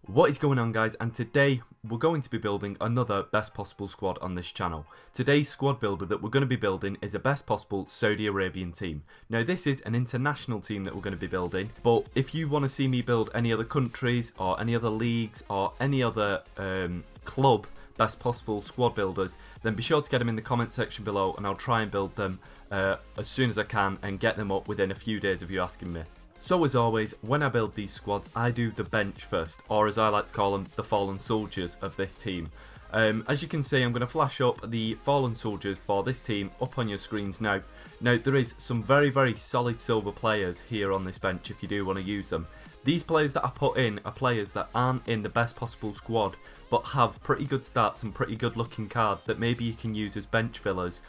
What is going on, guys? And today we're going to be building another best possible squad on this channel. Today's squad builder that we're going to be building is a best possible Saudi Arabian team. Now this is an international team that we're going to be building, but if you want to see me build any other countries or any other leagues or any other club best possible squad builders, then be sure to get them in the comment section below and I'll try and build them as soon as I can and get them up within a few days of you asking me. So as always, when I build these squads, I do the bench first, or as I like to call them, the fallen soldiers of this team. As you can see, I'm going to flash up the fallen soldiers for this team up on your screens now. Now, there is some very solid silver players here on this bench if you do want to use them. These players that I put in are players that aren't in the best possible squad, but have pretty good stats and pretty good looking cards that maybe you can use as bench fillers.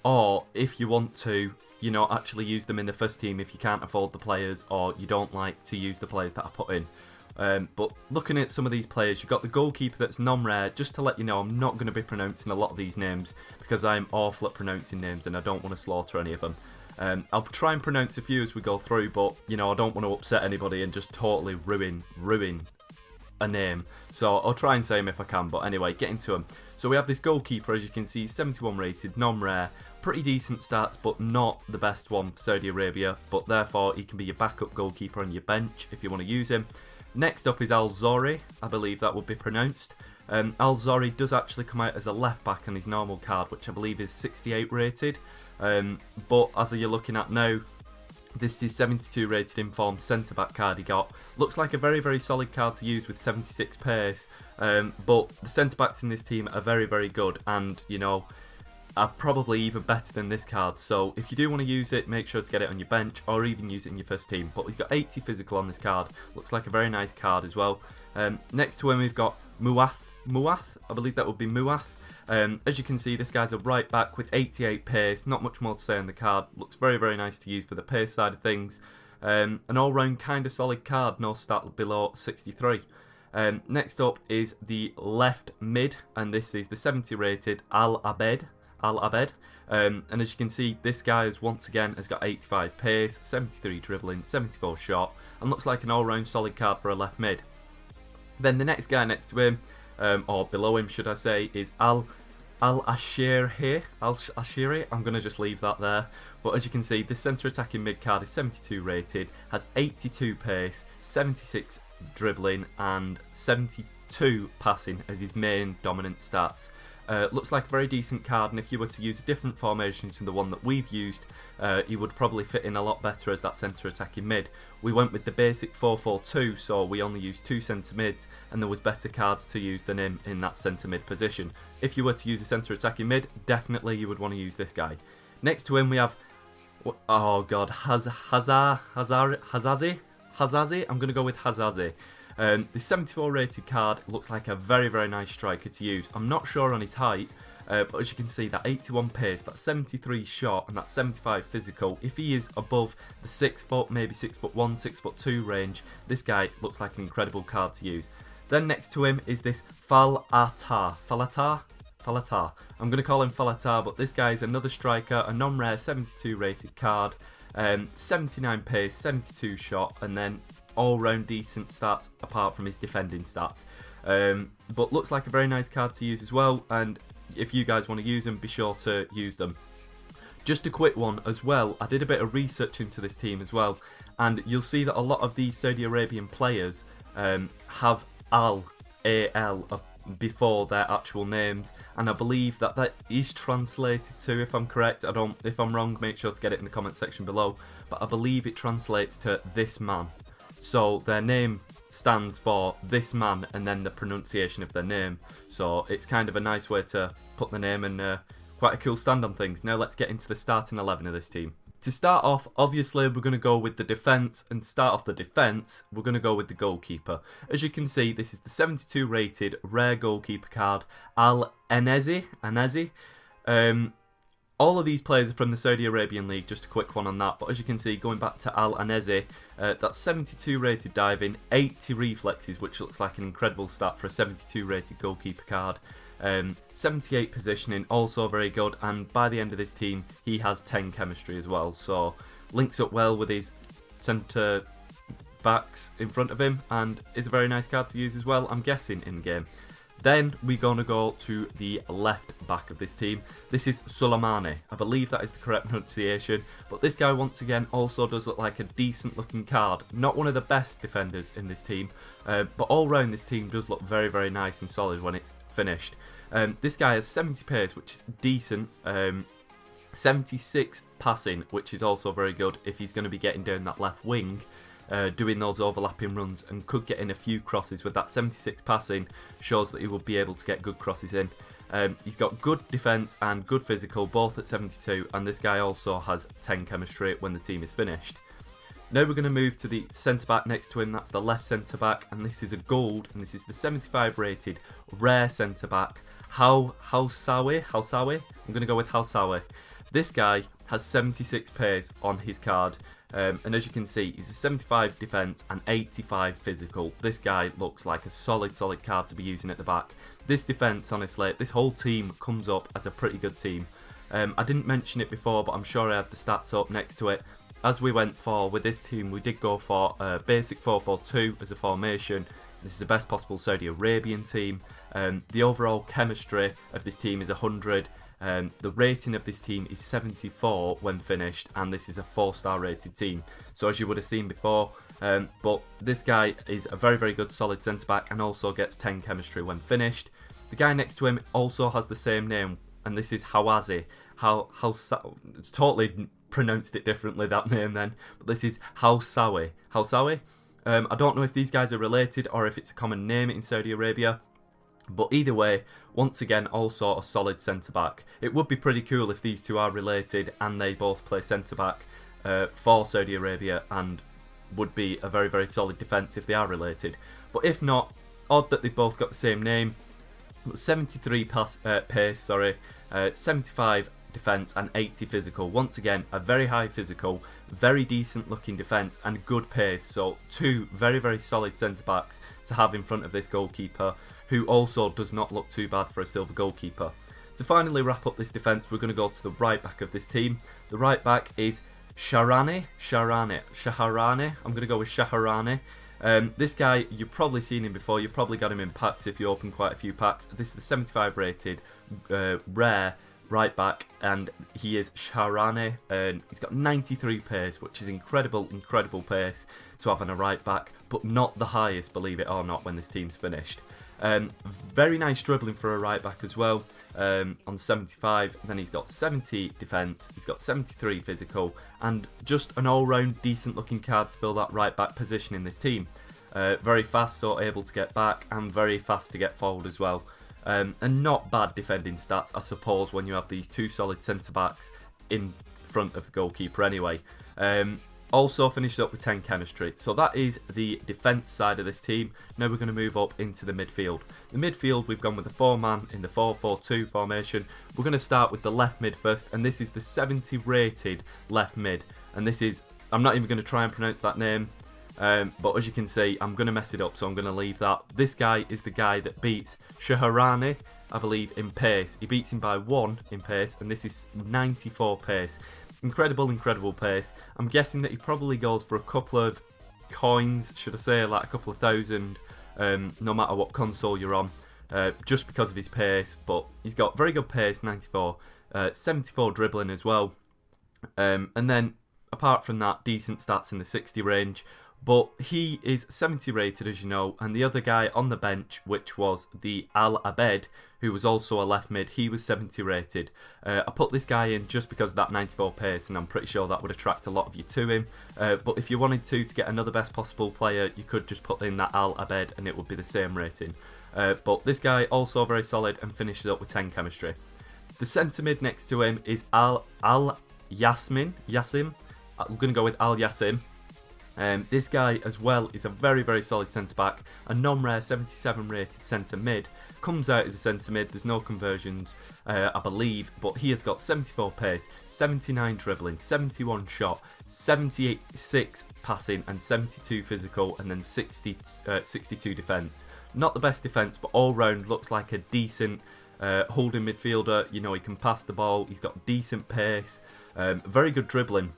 Or if you want to, you know, actually use them in the first team if you can't afford the players or you don't like to use the players that I put in. But looking at some of these players, you've got the goalkeeper that's non-rare. Just to let you know, I'm not going to be pronouncing a lot of these names because I'm awful at pronouncing names and I don't want to slaughter any of them. I'll try and pronounce a few as we go through, but you know, I don't want to upset anybody and just totally ruin a name. So I'll try and say them if I can, but anyway, get into them. So we have this goalkeeper, as you can see, 71 rated, non-rare, pretty decent stats, but not the best one for Saudi Arabia, but therefore he can be your backup goalkeeper on your bench if you want to use him. Next up is Al-Zori, I believe that would be pronounced. Al-Zori does actually come out as a left back on his normal card, which I believe is 68 rated, but as you're looking at now, this is 72 rated informed centre back card he got. Looks like a very solid card to use with 76 pace, but the centre backs in this team are very good, and you know, are probably even better than this card. So if you do want to use it, make sure to get it on your bench or even use it in your first team. But he's got 80 physical on this card. Looks like a very nice card as well. Next to him we've got Muath, I believe that would be Muath. As you can see, this guy's a right back with 88 pace. Not much more to say on the card. Looks very nice to use for the pace side of things. An all-round kind of solid card, no stat below 63. Next up is the left mid, and this is the 70 rated Al-Abed. And as you can see, this guy is once again has got 85 pace, 73 dribbling, 74 shot, and looks like an all-round solid card for a left mid. Then the next guy next to him, or below him should I say, is Al-Ashiri. I'm going to just leave that there. But as you can see, this centre attacking mid card is 72 rated, has 82 pace, 76 dribbling, and 72 passing as his main dominant stats. Looks like a very decent card, and if you were to use a different formation to the one that we've used, he would probably fit in a lot better as that centre attacking mid. We went with the basic 4-4-2, so we only used 2 centre mids, and there was better cards to use than him in that centre mid position. If you were to use a centre attacking mid, definitely you would want to use this guy. Next to him we have, oh god, Hazazi. I'm going to go with Hazazi. The 74 rated card looks like a very nice striker to use. I'm not sure on his height, but as you can see, that 81 pace, that 73 shot, and that 75 physical, if he is above the 6 foot, maybe 6'1", 6'2" range, this guy looks like an incredible card to use. Then next to him is this Falatar. I'm going to call him Falatar, but this guy is another striker, a non-rare 72 rated card, 79 pace, 72 shot, and then all-round decent stats apart from his defending stats. But looks like a very nice card to use as well, and if you guys want to use them, be sure to use them. Just a quick one as well, I did a bit of research into this team as well, and you'll see that a lot of these Saudi Arabian players have AL before their actual names, and I believe that that is translated to, if I'm correct, if I'm wrong, make sure to get it in the comment section below, but I believe it translates to this man. So their name stands for this man and then the pronunciation of their name. So it's kind of a nice way to put the name and quite a cool stand on things. Now let's get into the starting 11 of this team. To start off, obviously we're going to go with the defence, and to start off the defence, we're going to go with the goalkeeper. As you can see, this is the 72 rated rare goalkeeper card, Al-Anezi. All of these players are from the Saudi Arabian League, just a quick one on that, but as you can see, going back to Al-Anezi, that's 72 rated diving, 80 reflexes, which looks like an incredible stat for a 72 rated goalkeeper card, 78 positioning, also very good, and by the end of this team, he has 10 chemistry as well, so links up well with his centre backs in front of him, and is a very nice card to use as well, I'm guessing, in game. Then we're going to go to the left back of this team. This is Sahlawi. I believe that is the correct pronunciation. But this guy, once again, also does look like a decent looking card. Not one of the best defenders in this team. But all round this team does look very, very nice and solid when it's finished. This guy has 70 pace, which is decent. 76 passing, which is also very good if he's going to be getting down that left wing. Doing those overlapping runs, and could get in a few crosses with that 76 passing, shows that he will be able to get good crosses in. He's got good defence and good physical, both at 72, and this guy also has 10 chemistry when the team is finished. Now we're going to move to the centre back next to him. That's the left centre back, and this is a gold, and this is the 75 rated rare centre back, Hausawi. I'm going to go with Hausawi. This guy has 76 pace on his card. And as you can see, he's a 75 defence and 85 physical. This guy looks like a solid card to be using at the back. This defence, honestly, this whole team comes up as a pretty good team. I didn't mention it before, but I'm sure I had the stats up next to it. As we went for with this team, we did go for a basic 4-4-2 as a formation. This is the best possible Saudi Arabian team. The overall chemistry of this team is 100. The rating of this team is 74 when finished, and this is a 4-star rated team. So as you would have seen before, but this guy is a very, very good solid centre back and also gets 10 chemistry when finished. The guy next to him also has the same name, and this is Hawazi. It's totally pronounced it differently, that name then, but this is Hausawi. I don't know if these guys are related or if it's a common name in Saudi Arabia. But either way, once again, also a solid centre-back. It would be pretty cool if these two are related and they both play centre-back for Saudi Arabia, and would be a very, very solid defence if they are related. But if not, odd that they've both got the same name. 73 pace, 75 defence and 80 physical. Once again, a very high physical, very decent looking defence and good pace. So two very, very solid centre-backs to have in front of this goalkeeper, who also does not look too bad for a silver goalkeeper. To finally wrap up this defence, we're going to go to the right back of this team. The right back is Shahrani. I'm going to go with Shahrani. This guy, you've probably seen him before. You've probably got him in packs if you open quite a few packs. This is the 75 rated rare right back, and he is Shahrani, and he's got 93 pace, which is incredible pace to have on a right back, but not the highest, believe it or not, when this team's finished. Very nice dribbling for a right back as well, on 75. Then he's got 70 defence, he's got 73 physical, and just an all-round decent looking card to fill that right back position in this team. Very fast, so able to get back, and very fast to get forward as well. And not bad defending stats, I suppose, when you have these two solid centre backs in front of the goalkeeper anyway. Also finished up with 10 chemistry. So that is the defence side of this team. Now we're going to move up into the midfield. The midfield, we've gone with the 4-man in the 4-4-2 formation. We're going to start with the left mid first, and this is the 70 rated left mid. And this is, I'm not even going to try and pronounce that name, but as you can see, I'm going to mess it up, so I'm going to leave that. This guy is the guy that beats Shahrani, I believe, in pace. He beats him by 1 in pace, and this is 94 pace. Incredible pace. I'm guessing that he probably goes for a couple of coins, should I say, like a couple of thousand, no matter what console you're on, just because of his pace. But he's got very good pace, 94, 74 dribbling as well. And then, apart from that, decent stats in the 60 range. But he is 70 rated, as you know, and the other guy on the bench, which was the Al Abed, who was also a left mid, he was 70 rated. I put this guy in just because of that 94 pace, and I'm pretty sure that would attract a lot of you to him. But if you wanted to get another best possible player, you could just put in that Al Abed and it would be the same rating. But this guy also very solid and finishes up with 10 chemistry. The centre mid next to him is Jassim. I'm going to go with Al Jassim. This guy as well is a very solid centre back, a non-rare 77 rated centre mid. Comes out as a centre mid, there's no conversions, I believe, but he has got 74 pace, 79 dribbling, 71 shot, 76 passing and 72 physical, and then 62 defence. Not the best defence, but all round looks like a decent holding midfielder. You know, he can pass the ball, he's got decent pace, very good dribbling.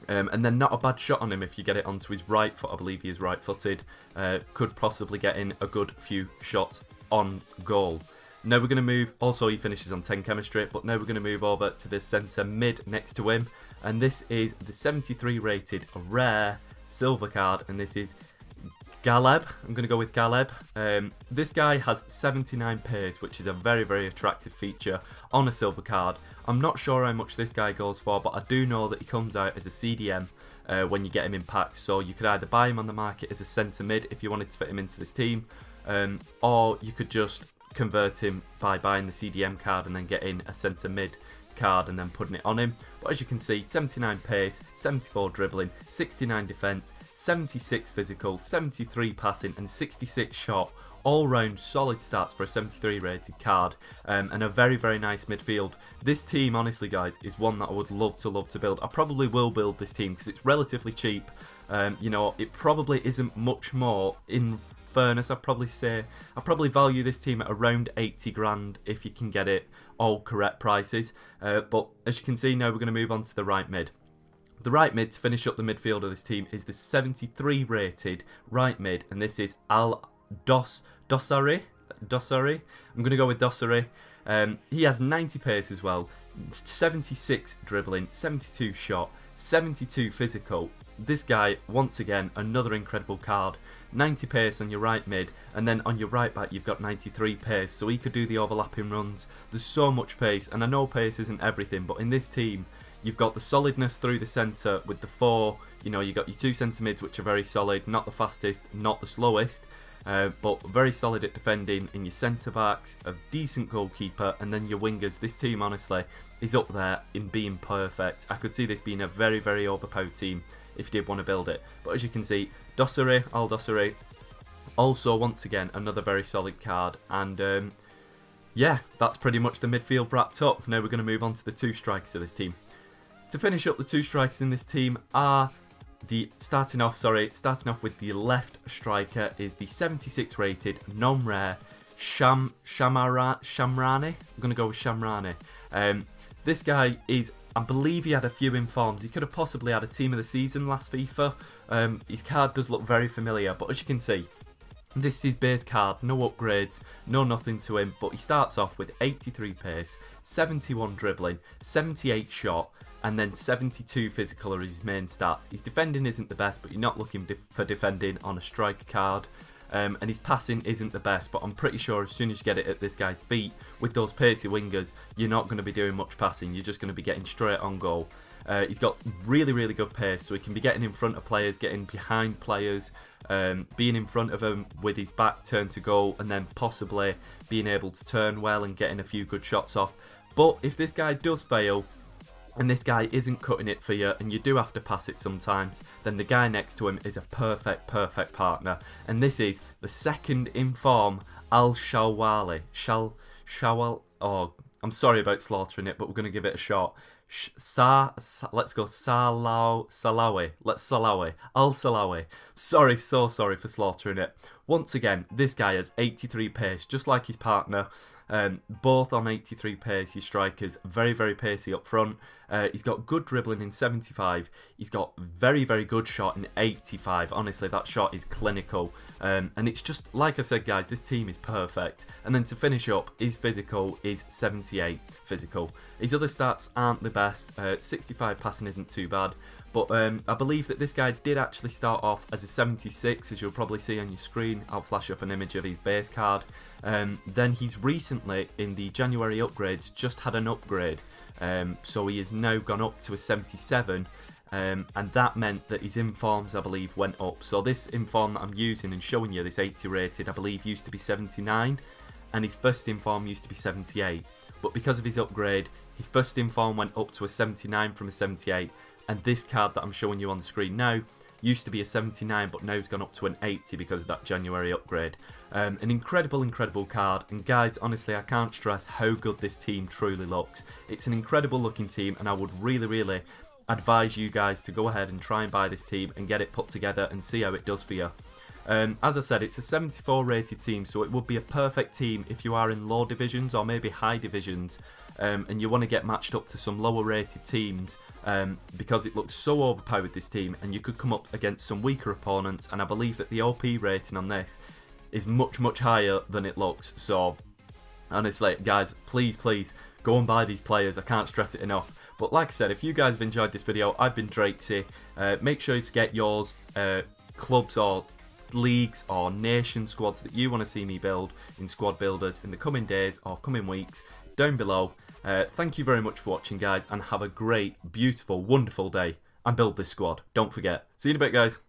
And then not a bad shot on him if you get it onto his right foot. I believe he is right-footed. Could possibly get in a good few shots on goal. Now we're going to move, also he finishes on 10 chemistry, but now we're going to move over to the centre mid next to him. And this is the 73 rated rare silver card, and this is Galeb. I'm going to go with Galeb. This guy has 79 pace, which is a very, very attractive feature on a silver card. I'm not sure how much this guy goes for, but I do know that he comes out as a CDM when you get him in packs. So you could either buy him on the market as a centre mid if you wanted to fit him into this team, or you could just convert him by buying the CDM card and then getting a centre mid card and then putting it on him. But as you can see, 79 pace, 74 dribbling, 69 defence, 76 physical, 73 passing and 66 shot. All round solid stats for a 73 rated card, and a very, very nice midfield. This team, honestly guys, is one that I would love to build. I probably will build this team because it's relatively cheap. You know, it probably isn't much more. In fairness, I'd probably value this team at around 80 grand if you can get it all correct prices. But as you can see now, we're going to move on to the right mid. The right mid to finish up the midfield of this team is the 73 rated right mid, and this is Dossari. I'm going to go with Dossari. He has 90 pace as well, 76 dribbling, 72 shot, 72 physical. This guy, once again, another incredible card. 90 pace on your right mid, and then on your right back you've got 93 pace, so he could do the overlapping runs. There's so much pace, and I know pace isn't everything, but in this team you've got the solidness through the centre with the four. You know, you've got your two centre mids which are very solid, not the fastest, not the slowest, but very solid at defending, in your centre backs, a decent goalkeeper, and then your wingers. This team honestly is up there in being perfect. I could see this being a very, very overpowered team if you did want to build it. But as you can see, Dossari, Dossari, also once again another very solid card. And yeah, that's pretty much the midfield wrapped up. Now we're going to move on to the two strikers of this team. To finish up, the two strikers in this team are starting off with the left striker is the 76 rated non-rare Shamrani. I'm going to go with Shamrani. This guy is, I believe he had a few informs. He could have possibly had a team of the season last FIFA. His card does look very familiar, but as you can see, this is his base card, no upgrades, no nothing to him, but he starts off with 83 pace, 71 dribbling, 78 shot, and then 72 physical are his main stats. His defending isn't the best, but you're not looking for defending on a striker card. And his passing isn't the best, but I'm pretty sure as soon as you get it at this guy's feet with those pacey wingers, you're not going to be doing much passing. You're just going to be getting straight on goal. He's got really, really good pace, so he can be getting in front of players, getting behind players, being in front of them with his back turned to goal, and then possibly being able to turn well and getting a few good shots off. But if this guy does fail, and this guy isn't cutting it for you, and you do have to pass it sometimes, then the guy next to him is a perfect partner. And this is the second in form, Al-Shawali. Oh, I'm sorry about slaughtering it, but we're going to give it a shot. Let's go Sahlawi. Al-Sahlawi. Sorry, so sorry for slaughtering it. Once again, this guy has 83 pace, just like his partner. Both on 83 pace, his strikers, very, very pacey up front. He's got good dribbling in 75. He's got very, very good shot in 85. Honestly, that shot is clinical. And it's just, like I said, guys, this team is perfect. And then to finish up, his physical is 78 physical. His other stats aren't the best. 65 passing isn't too bad. But I believe that this guy did actually start off as a 76, as you'll probably see on your screen. I'll flash up an image of his base card. Then he's recently, in the January upgrades, just had an upgrade. So he has now gone up to a 77. And that meant that his informs, I believe, went up. So this inform that I'm using and showing you, this 80 rated, I believe used to be 79. And his first inform used to be 78. But because of his upgrade, his first inform went up to a 79 from a 78. And this card that I'm showing you on the screen now used to be a 79, but now it's gone up to an 80 because of that January upgrade. An incredible card. And guys, honestly, I can't stress how good this team truly looks. It's an incredible looking team, and I would really advise you guys to go ahead and try and buy this team and get it put together and see how it does for you. As I said, it's a 74 rated team, so it would be a perfect team if you are in low divisions or maybe high divisions, and you want to get matched up to some lower rated teams, because it looks so overpowered, this team, and you could come up against some weaker opponents, and I believe that the OP rating on this is much higher than it looks. So honestly guys, please go and buy these players. I can't stress it enough. But like I said, if you guys have enjoyed this video, I've been Drakesy. Make sure to get yours, clubs or leagues or nation squads that you want to see me build in Squad Builders in the coming days or coming weeks down below. Thank you very much for watching, guys, and have a great, beautiful, wonderful day, and build this squad. Don't forget. See you in a bit, guys.